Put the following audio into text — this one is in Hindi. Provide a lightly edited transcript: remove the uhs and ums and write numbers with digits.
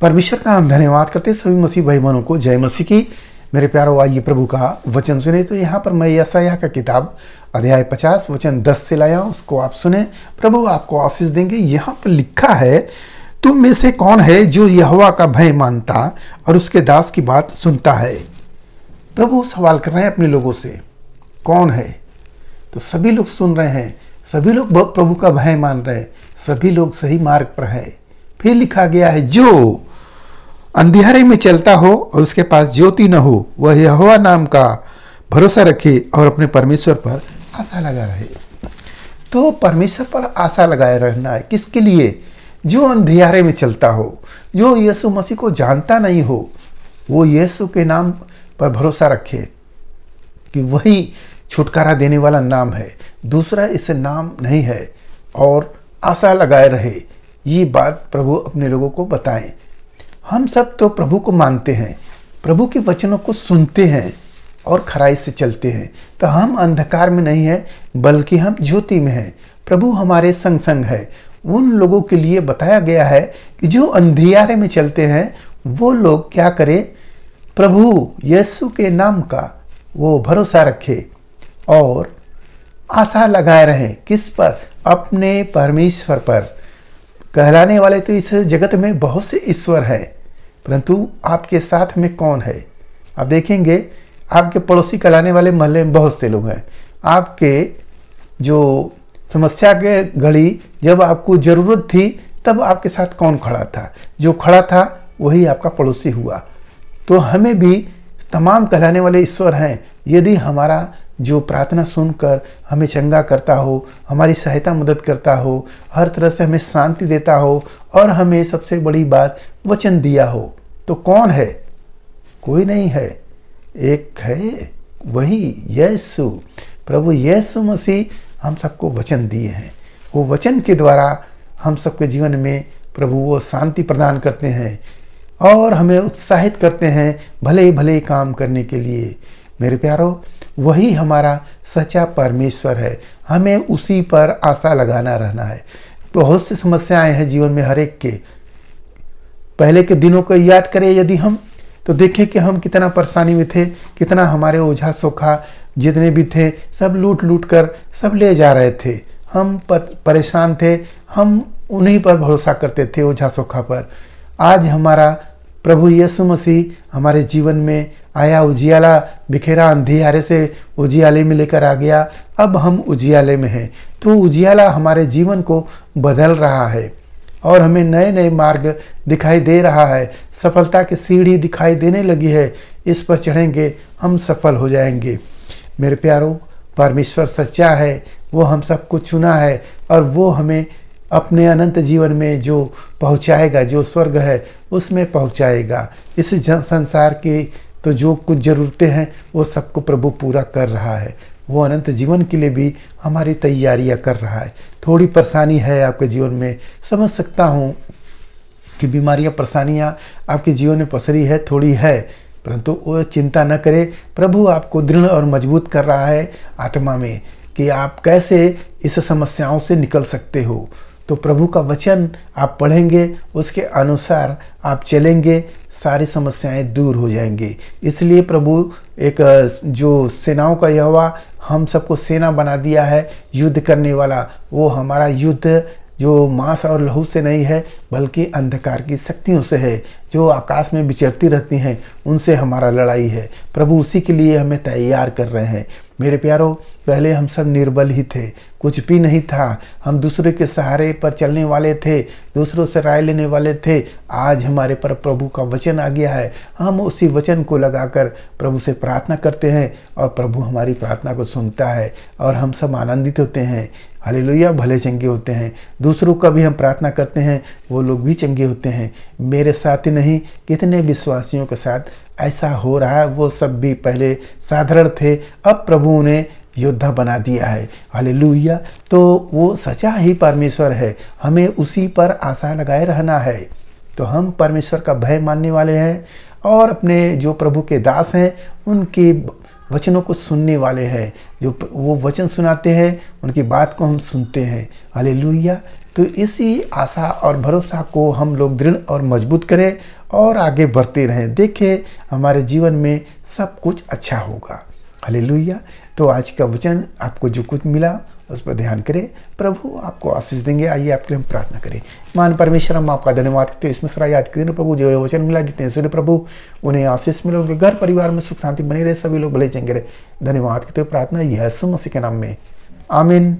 परमेश्वर का हम धन्यवाद करते हैं। सभी मसीह भाई बहनों को जय मसीह की। मेरे प्यारो, आइए प्रभु का वचन सुने। तो यहाँ पर मैं यशायाह का किताब अध्याय 50 वचन 10 से लाया हूँ, उसको आप सुने। प्रभु आपको आशीष देंगे। यहाँ पर लिखा है, तुम में से कौन है जो यहोवा का भय मानता और उसके दास की बात सुनता है। प्रभु सवाल कर रहे हैं अपने लोगों से, कौन है? तो सभी लोग सुन रहे हैं, सभी लोग प्रभु का भय मान रहे हैं, सभी लोग सही मार्ग पर है। फिर लिखा गया है, जो अंधियारे में चलता हो और उसके पास ज्योति न हो, वह यहोवा नाम का भरोसा रखे और अपने परमेश्वर पर आशा लगा रहे। तो परमेश्वर पर आशा लगाए रहना है। किसके लिए? जो अंधियारे में चलता हो, जो यीशु मसीह को जानता नहीं हो, वो यीशु के नाम पर भरोसा रखे कि वही छुटकारा देने वाला नाम है, दूसरा इस नाम नहीं है, और आशा लगाए रहे। ये बात प्रभु अपने लोगों को बताएं। हम सब तो प्रभु को मानते हैं, प्रभु के वचनों को सुनते हैं और खराई से चलते हैं। तो हम अंधकार में नहीं हैं, बल्कि हम ज्योति में हैं। प्रभु हमारे संग संग है। उन लोगों के लिए बताया गया है कि जो अंधियारे में चलते हैं वो लोग क्या करें? प्रभु यीशु के नाम का वो भरोसा रखे और आशा लगाए रहें। किस पर? अपने परमेश्वर पर। कहलाने वाले तो इस जगत में बहुत से ईश्वर है, परंतु आपके साथ में कौन है? आप देखेंगे, आपके पड़ोसी कहलाने वाले मोहल्ले में बहुत से लोग हैं। आपके जो समस्या के घड़ी जब आपको ज़रूरत थी, तब आपके साथ कौन खड़ा था? जो खड़ा था वही आपका पड़ोसी हुआ। तो हमें भी तमाम कहलाने वाले ईश्वर हैं। यदि हमारा जो प्रार्थना सुनकर हमें चंगा करता हो, हमारी सहायता मदद करता हो, हर तरह से हमें शांति देता हो, और हमें सबसे बड़ी बात वचन दिया हो, तो कौन है? कोई नहीं है, एक है, वही यीशु। प्रभु यीशु मसीह हम सबको वचन दिए हैं। वो वचन के द्वारा हम सबके जीवन में प्रभु वो शांति प्रदान करते हैं और हमें उत्साहित करते हैं भले भले काम करने के लिए। मेरे प्यारो, वही हमारा सच्चा परमेश्वर है। हमें उसी पर आशा लगाना रहना है। बहुत सी समस्याएं हैं जीवन में हर एक के। पहले के दिनों को याद करें यदि हम, तो देखें कि हम कितना परेशानी में थे, कितना हमारे ओझा सोखा जितने भी थे सब लूट लूट कर सब ले जा रहे थे। हम परेशान थे, हम उन्हीं पर भरोसा करते थे, ओझा सोखा पर। आज हमारा प्रभु यीशु मसीह हमारे जीवन में आया, उजियाला बिखेरा, अंधियारे से उजियाले में लेकर आ गया। अब हम उजियाले में हैं। तो उजियाला हमारे जीवन को बदल रहा है और हमें नए नए मार्ग दिखाई दे रहा है। सफलता की सीढ़ी दिखाई देने लगी है। इस पर चढ़ेंगे, हम सफल हो जाएंगे। मेरे प्यारो, परमेश्वर सच्चा है। वो हम सबको चुना है और वो हमें अपने अनंत जीवन में जो पहुंचाएगा, जो स्वर्ग है उसमें पहुंचाएगा। इस संसार की तो जो कुछ ज़रूरतें हैं वो सबको प्रभु पूरा कर रहा है। वो अनंत जीवन के लिए भी हमारी तैयारियां कर रहा है। थोड़ी परेशानी है आपके जीवन में, समझ सकता हूँ कि बीमारियां, परेशानियां आपके जीवन में पसरी है, थोड़ी है, परंतु वो चिंता न करें। प्रभु आपको दृढ़ और मजबूत कर रहा है आत्मा में कि आप कैसे इस समस्याओं से निकल सकते हो। तो प्रभु का वचन आप पढ़ेंगे, उसके अनुसार आप चलेंगे, सारी समस्याएं दूर हो जाएंगी। इसलिए प्रभु एक जो सेनाओं का यहोवा हम सबको सेना बना दिया है, युद्ध करने वाला। वो हमारा युद्ध जो मांस और लहू से नहीं है, बल्कि अंधकार की शक्तियों से है, जो आकाश में विचरती रहती हैं, उनसे हमारा लड़ाई है। प्रभु उसी के लिए हमें तैयार कर रहे हैं। मेरे प्यारो, पहले हम सब निर्बल ही थे, कुछ भी नहीं था। हम दूसरे के सहारे पर चलने वाले थे, दूसरों से राय लेने वाले थे। आज हमारे पर प्रभु का वचन आ गया है। हम उसी वचन को लगाकर प्रभु से प्रार्थना करते हैं और प्रभु हमारी प्रार्थना को सुनता है और हम सब आनंदित होते हैं। हालेलुया, भले चंगे होते हैं। दूसरों का भी हम प्रार्थना करते हैं, वो लोग भी चंगे होते हैं। मेरे साथ ही नहीं, कितने विश्वासियों के साथ ऐसा हो रहा है। वो सब भी पहले साधारण थे, अब प्रभु ने योद्धा बना दिया है। हालेलुया। तो वो सच्चा ही परमेश्वर है, हमें उसी पर आशा लगाए रहना है। तो हम परमेश्वर का भय मानने वाले हैं और अपने जो प्रभु के दास हैं उनके वचनों को सुनने वाले हैं। जो वो वचन सुनाते हैं उनकी बात को हम सुनते हैं। हालेलुया। तो इसी आशा और भरोसा को हम लोग दृढ़ और मजबूत करें और आगे बढ़ते रहें। देखें हमारे जीवन में सब कुछ अच्छा होगा। हालेलुया। तो आज का वचन आपको जो कुछ मिला उस पर ध्यान करें। प्रभु आपको आशीष देंगे। आइए आपके लिए हम प्रार्थना करें। मान परमेश्वर, हम आपका धन्यवाद करते हैं इस मिश्रा याद के दिन प्रभु जो वचन मिला, जितने सुने प्रभु उन्हें आशीष मिले, उनके घर परिवार में सुख शांति बनी रहे, सभी लोग भले चंगे रहे। धन्यवाद करते हुए प्रार्थना यीशु मसीह के नाम में, आमीन।